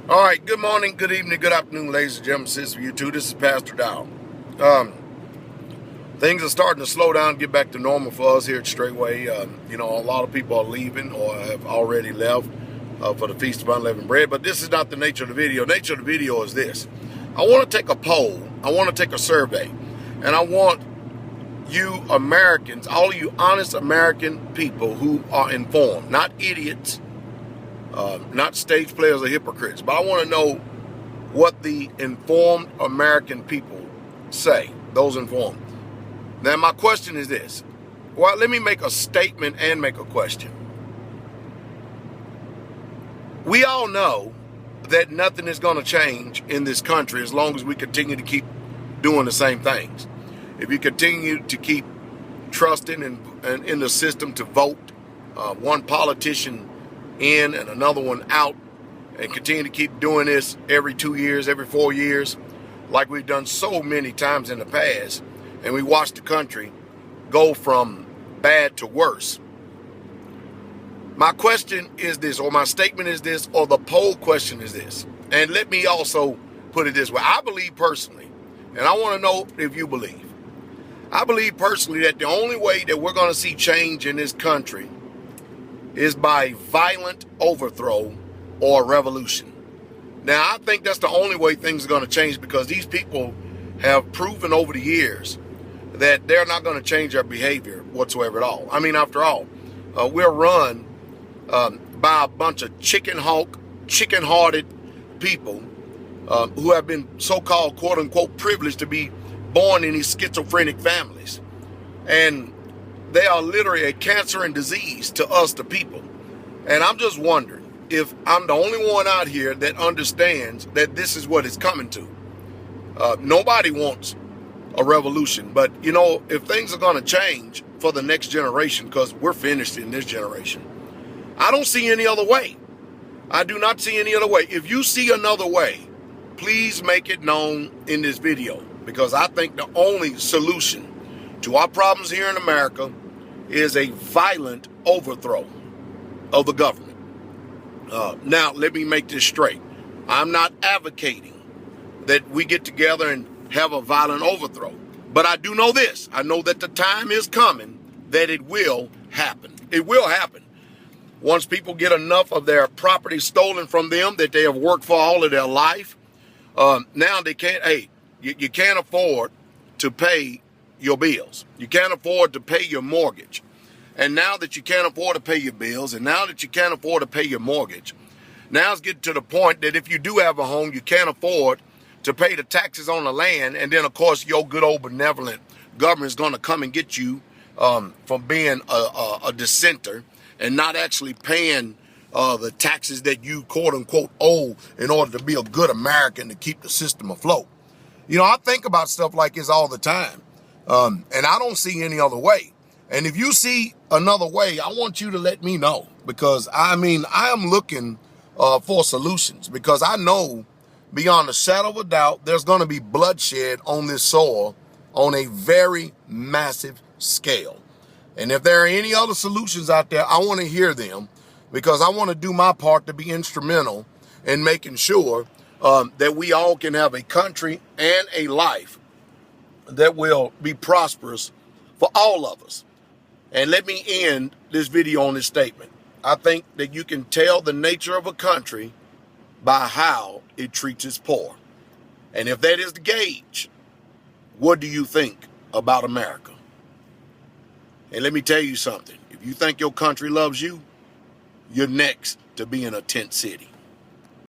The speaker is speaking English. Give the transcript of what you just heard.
All right, good morning, good evening, good afternoon, ladies and gentlemen, sisters for you too. This is Pastordowell. Um, things are starting to slow down, get back to normal for us here at Straightway. A lot of people are leaving or have already left for the Feast of Unleavened Bread, but this is not the nature of the video. The nature of the video is this. I want to take a poll, I want to take a survey, and I want you Americans, all of you honest American people who are informed, not idiots, not stage players or hypocrites, but I want to know what the informed American people say, those informed. Now, my question is this. Well, let me make a statement and make a question. We all know that nothing is going to change in this country as long as we continue to keep doing the same things. If you continue to keep trusting in the system to vote one politician in and another one out, and continue to keep doing this every 2 years, every 4 years, like we've done so many times in the past, and we watched the country go from bad to worse. My question is this, or my statement is this, or the poll question is this. And let me also put it this way. I believe personally, and I want to know if you believe. I believe personally that the only way that we're going to see change in this country is by violent overthrow or revolution. Now, I think that's the only way things are going to change, because these people have proven over the years that they're not going to change their behavior whatsoever at all. I mean, after all, we're run by a bunch of chicken-hearted people who have been so-called, quote-unquote, privileged to be born in these schizophrenic families. And they are literally a cancer and disease to us, the people. And I'm just wondering if I'm the only one out here that understands that this is what it's coming to. Nobody wants a revolution, but if things are going to change for the next generation, because we're finished in this generation, I don't see any other way. I do not see any other way. If you see another way, please make it known in this video, because I think the only solution to our problems here in America is a violent overthrow of the government. Now, let me make this straight. I'm not advocating that we get together and have a violent overthrow. But I do know this. I know that the time is coming that it will happen. It will happen. Once people get enough of their property stolen from them that they have worked for all of their life, now they can't, you can't afford to pay your bills. You can't afford to pay your mortgage. And now that you can't afford to pay your bills, and now that you can't afford to pay your mortgage, now it's getting to the point that if you do have a home, you can't afford to pay the taxes on the land. And then, of course, your good old benevolent government is going to come and get you from being a dissenter and not actually paying the taxes that you, quote unquote, owe in order to be a good American to keep the system afloat. I think about stuff like this all the time. And I don't see any other way. And if you see another way, I want you to let me know, because I am looking for solutions, because I know beyond a shadow of a doubt there's going to be bloodshed on this soil on a very massive scale. And if there are any other solutions out there, I want to hear them, because I want to do my part to be instrumental in making sure that we all can have a country and a life that will be prosperous for all of us. And let me end this video on this statement. I think that you can tell the nature of a country by how it treats its poor. And if that is the gauge, what do you think about America? And let me tell you something. If you think your country loves you, you're next to be in a tent city.